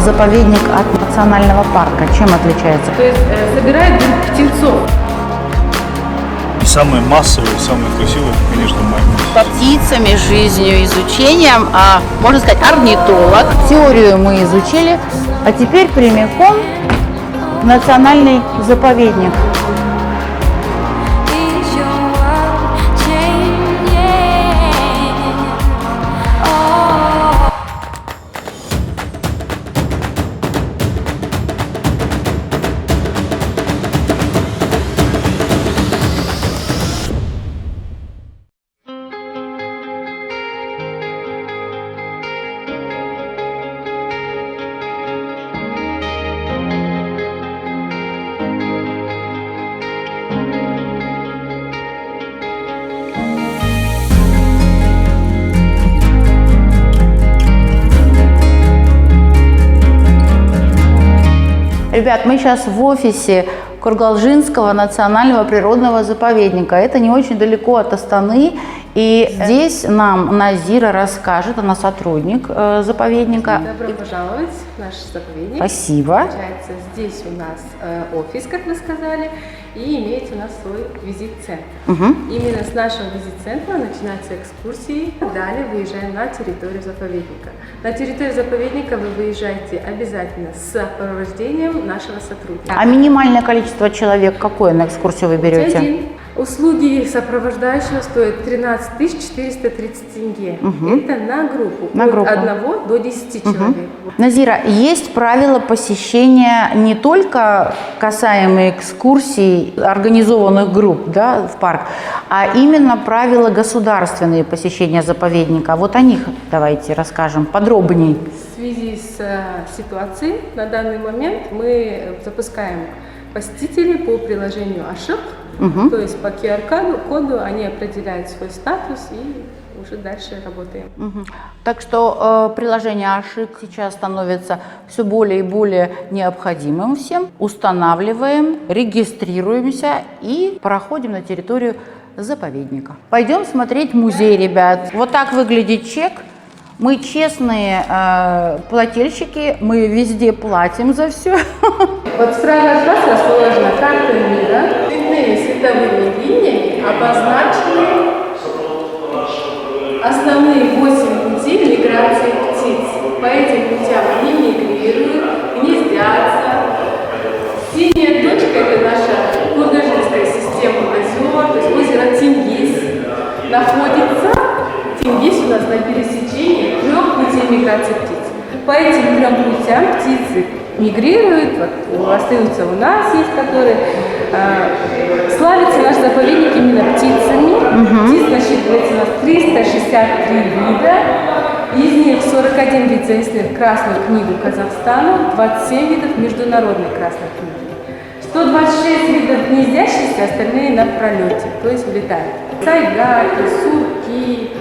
заповедник от национального парка? Чем отличается? То есть собирают птенцов. И самые массовые, самые красивые, конечно, По птицами, жизнью, изучением, можно сказать, орнитолог. Теорию мы изучили, а теперь прямиком в национальный заповедник. Ребят, мы сейчас в офисе Кургалжинского национального природного заповедника. Это не очень далеко от Астаны. И здесь нам Назира расскажет, она сотрудник заповедника. Добро пожаловать в наш заповедник. Спасибо. Получается, здесь у нас офис, как вы сказали, и имеется у нас свой визит-центр. Именно с нашего визит-центра начинаются экскурсии. Далее выезжаем на территорию заповедника. На территорию заповедника вы выезжаете обязательно с сопровождением нашего сотрудника. А минимальное количество человек какое на экскурсию вы берете? Один. Услуги сопровождающего стоят 13 430 тенге. Это на группу. На группу. От 1 до 10 человек. Назира, есть правила посещения не только касаемые экскурсий организованных групп, да, в парк, а именно правила государственные посещения заповедника. Вот о них давайте расскажем подробнее. В связи с ситуацией на данный момент мы запускаем посетителей по приложению Ашик. То есть по QR-коду они определяют свой статус и уже дальше работаем. Так что приложение Ашик сейчас становится все более и более необходимым всем. Устанавливаем, регистрируемся и проходим на территорию заповедника. Пойдем смотреть музей, ребят. Вот так выглядит чек. Мы честные плательщики, мы везде платим за все. Вот справа от вас расположена карта мира. Цветными световыми линиями обозначены основные 8 путей миграции птиц. По этим путям они мигрируют, гнездятся. Синяя точка – это наша Кургалжинская система озер, то есть озеро Тенгиз находится. Тенгиз у нас на пересечении 3 путей миграции птиц. По этим 3 путям птицы мигрируют, вот, остаются у нас, есть которые. Славится наш заповедник именно птицами. Птиц насчитывается у нас 363 вида. Из них 41 вид занесены в Красную книгу Казахстана, 27 видов международной Красной книги. 126 видов гнездящихся, остальные на пролете, то есть летают. Сайгаки, сурки,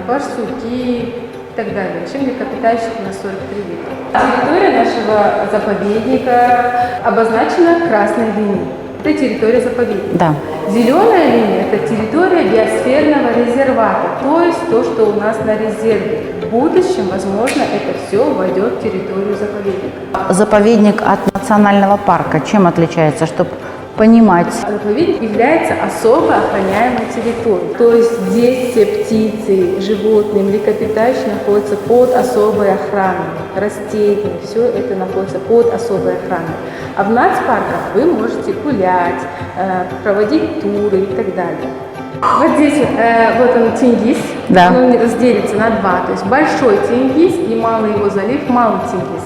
барсуки и так далее. Чем млекопитающих у нас 43 вида. Территория нашего заповедника обозначена красной линией. Это территория заповедника. Да. Зеленая линия – это территория биосферного резервата, то есть то, что у нас на резерве. В будущем, возможно, это все войдет в территорию заповедника. Заповедник от национального парка чем отличается, чтобы понимать? Заповедник является особо охраняемой территорией. То есть здесь все птицы, животные, млекопитающие находятся под особой охраной. Растения, все это находится под особой охраной. А в нацпарках вы можете гулять, проводить туры и так далее. Вот здесь вот он Тенгиз, Да. он разделится на 2. То есть большой Тенгиз и малый его залив, малый Тенгиз.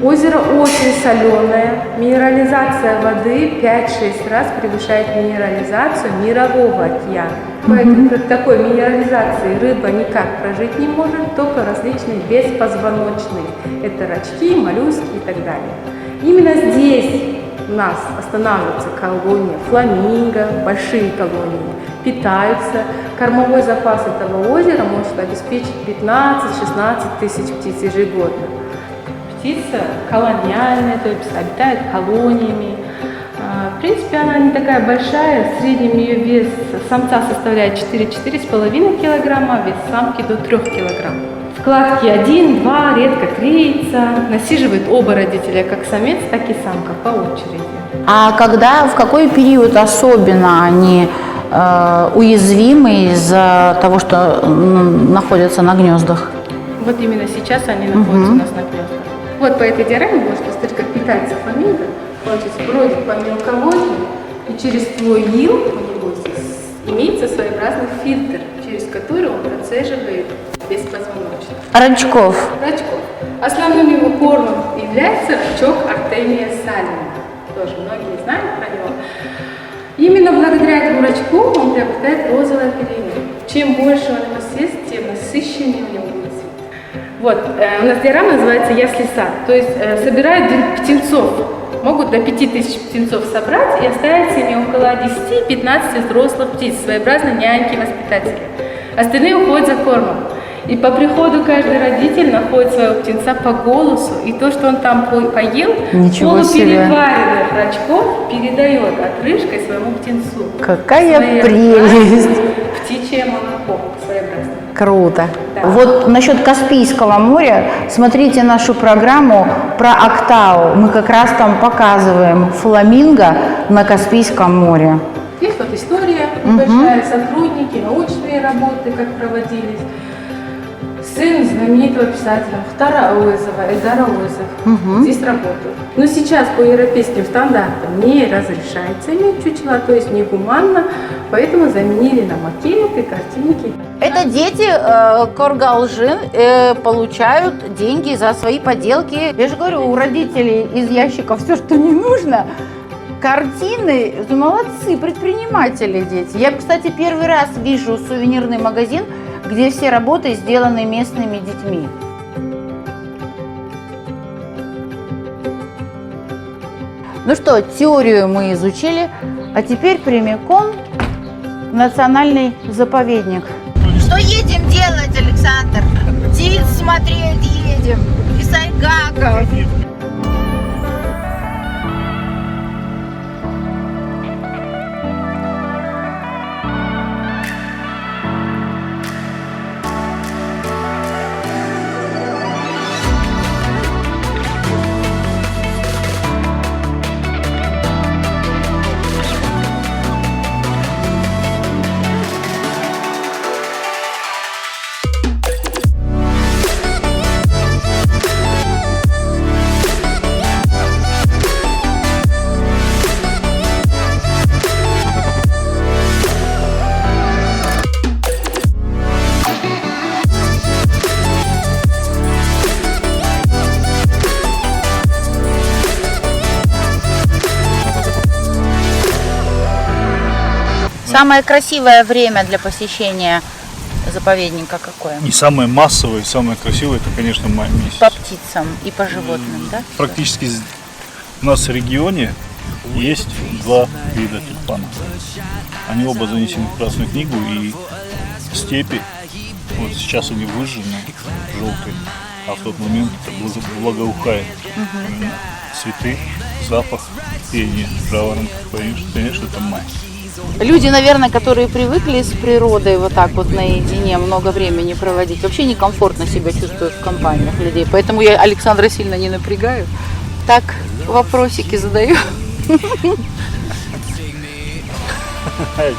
Озеро очень соленое, минерализация воды 5-6 раз превышает минерализацию мирового океана. Поэтому при такой минерализации рыба никак прожить не может, только различные беспозвоночные. Это рачки, моллюски и так далее. Именно здесь у нас останавливается колония фламинго, большие колонии, питаются. Кормовой запас этого озера может обеспечить 15-16 тысяч птиц ежегодно. Птица колониальная, то есть обитает колониями. В принципе, она не такая большая, в среднем ее вес самца составляет 4-4,5 килограмма, а вес самки до 3 килограмм. В Кладки 1, 2, редко 3 яйца. Насиживает оба родителя, как самец, так и самка, по очереди. А в какой период особенно они уязвимы из-за того, что находятся на гнездах? Вот именно сейчас они находятся у нас на гнездах. Вот по этой диаграмме можно посмотреть, как питается фламинго. Получится, бродит по мелководью, и через твой ил у него здесь имеется своеобразный фильтр, через который он процеживает беспозвоночных. Рачков. Рачков. Основным его кормом является рачок Артемия салина. Тоже многие знают про него. Именно благодаря этому рачку он приобретает розовое оперение. Чем больше он его съест, тем насыщеннее у него будет цвет. Вот, у нас диаграмма называется «Ясли сад». То есть собирают птенцов. Могут до 5000 птенцов собрать и оставить себе около 10-15 взрослых птиц, своеобразно няньки-воспитатели. Остальные уходят за кормом. И по приходу каждый родитель находит своего птенца по голосу, и то, что он там поел, полупереваренных рачков передает отрыжкой своему птенцу. Какая прелесть! Птичье молоко своеобразное. Круто. Да. Вот насчет Каспийского моря, смотрите нашу программу про Актау. Мы как раз там показываем фламинго на Каспийском море. Здесь вот история небольшая, сотрудники, научные работы, как проводились. Сын знаменитого писателя Мухтара Ауэзова, Эльдара Ауэзов, здесь работал. Но сейчас по европейским стандартам не разрешается иметь чучела, то есть негуманно, поэтому заменили на макеты, картинки. Это дети Коргалжин получают деньги за свои поделки. Я же говорю, у родителей из ящиков все, что не нужно. Картины, молодцы, предприниматели дети. Я, кстати, первый раз вижу сувенирный магазин, где все работы сделаны местными детьми. Ну что, теорию мы изучили, а теперь прямиком в национальный заповедник. Что едем делать, Александр? Птиц смотреть едем. И сайгаков. Самое красивое время для посещения заповедника какое? И самое массовое, и самое красивое, это, конечно, май месяц. По птицам и по животным, да? Практически у нас в регионе есть два вида тюльпанов. Они оба занесены в Красную книгу, и степи, вот сейчас они выжжены, желтые, а в тот момент это благоухает. Именно цветы, запах, пение жаворонков, конечно, это май. Люди, наверное, которые привыкли с природой вот так вот наедине много времени проводить, вообще некомфортно себя чувствуют в компаниях людей. Поэтому я Александра сильно не напрягаю. Так, вопросики задаю.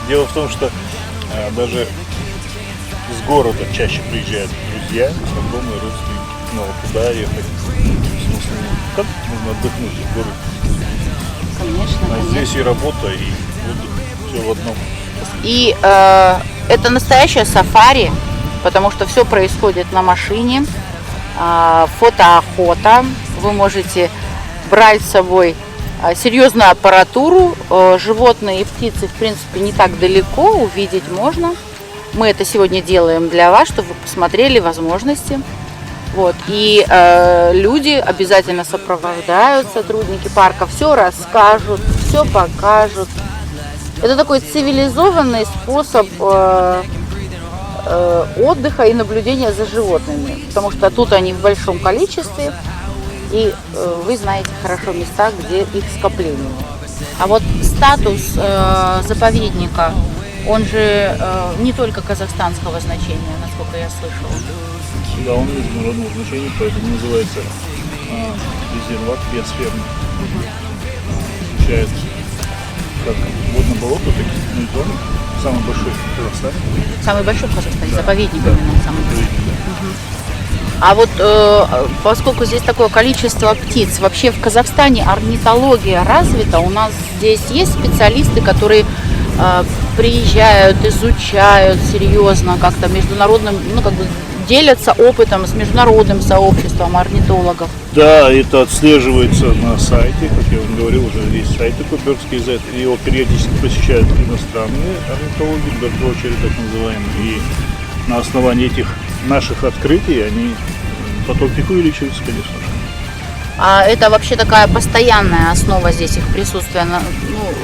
Дело в том, что даже с города чаще приезжают друзья, знакомые, родственники. Но туда ехать смысла нет. Как можно отдохнуть в городе? Конечно, А здесь и работа, и отдых. Все в одном. И это настоящее сафари, потому что все происходит на машине. Фотоохота. Вы можете брать с собой серьезную аппаратуру. Животные и птицы, в принципе, не так далеко, увидеть можно. Мы это сегодня делаем для вас, чтобы вы посмотрели возможности. Вот. И люди обязательно сопровождают, сотрудники парка, все расскажут, все покажут. Это такой цивилизованный способ отдыха и наблюдения за животными, потому что тут они в большом количестве, и вы знаете хорошо места, где их скопление. А вот статус заповедника, он же не только казахстанского значения, насколько я слышала. Да, он международного значения, поэтому называется резерват биосферный. Включает как водное болото, так и степные зоны. Самый большой в Казахстане. Самый большой в Казахстане, Да. заповедник Да. именно самый большой. А вот поскольку здесь такое количество птиц, вообще в Казахстане орнитология развита, у нас здесь есть специалисты, которые приезжают, изучают серьезно, как-то международным, ну как бы делятся опытом с международным сообществом орнитологов. Да, это отслеживается на сайте, как я вам говорил, уже есть сайт такой Bird's.kz, его периодически посещают иностранные орнитологи, birdwatchers так называемые, и на основании этих наших открытий они поток их увеличивается, конечно же. А это вообще такая постоянная основа здесь их присутствия,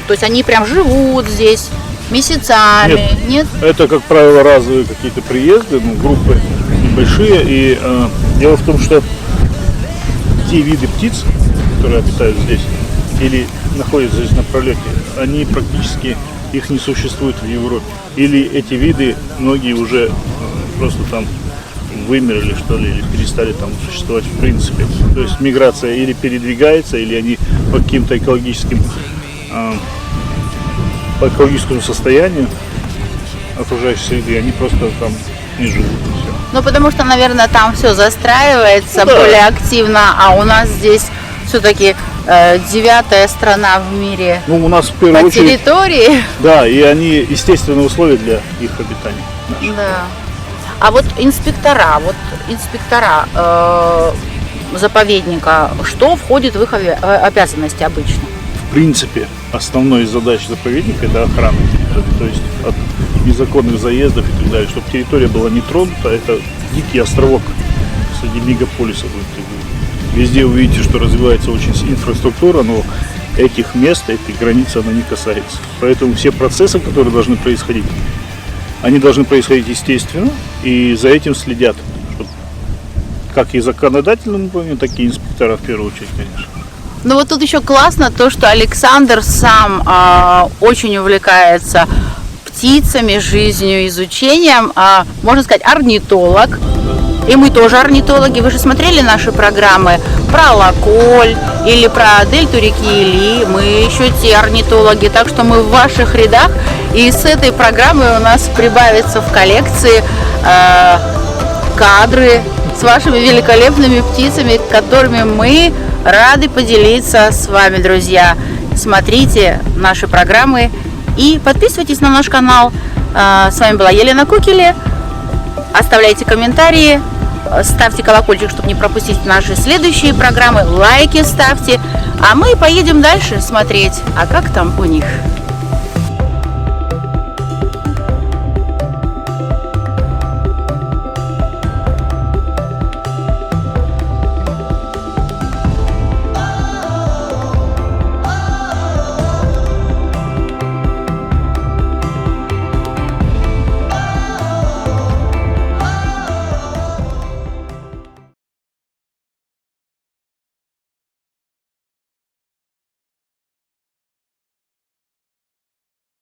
то есть они прям живут здесь месяцами, нет? Это, как правило, разовые какие-то приезды, группы небольшие. И дело в том, что те виды птиц, которые обитают здесь или находятся здесь на пролете, они практически, их не существует в Европе. Или эти виды, многие уже просто там вымерли, что ли, или перестали там существовать в принципе. То есть миграция или передвигается, или они по каким-то по экологическому состоянию окружающей среды, они просто там не живут и все. Ну, потому что, наверное, там все застраивается Да. более активно, а у нас здесь все-таки 9-я страна в мире Ну, у нас в первую по очередь, территории. да, и они естественные условия для их обитания. наших. Да. А вот инспектора заповедника, что входит в их обязанности обычно? В принципе, основной задачей заповедника это охрана территории, то есть от незаконных заездов и так далее, чтобы территория была не тронута. Это дикий островок среди мегаполисов. Везде увидите, что развивается очень инфраструктура, но этих мест, этой границы она не касается. Поэтому все процессы, которые должны происходить, они должны происходить естественно, и за этим следят. Чтобы как и законодательным уровнем, так и инспектора в первую очередь, конечно. Ну вот тут еще классно то, что Александр сам очень увлекается птицами, жизнью, изучением. Можно сказать, орнитолог. И мы тоже орнитологи. Вы же смотрели наши программы про Лаколь или про дельту реки Или. Мы еще те орнитологи, так что мы в ваших рядах. И с этой программы у нас прибавится в коллекции кадры с вашими великолепными птицами, которыми мы рады поделиться с вами, друзья. Смотрите наши программы и подписывайтесь на наш канал. С вами была Елена Кукеле. Оставляйте комментарии, ставьте колокольчик, чтобы не пропустить наши следующие программы, лайки ставьте. А мы поедем дальше смотреть, а как там у них.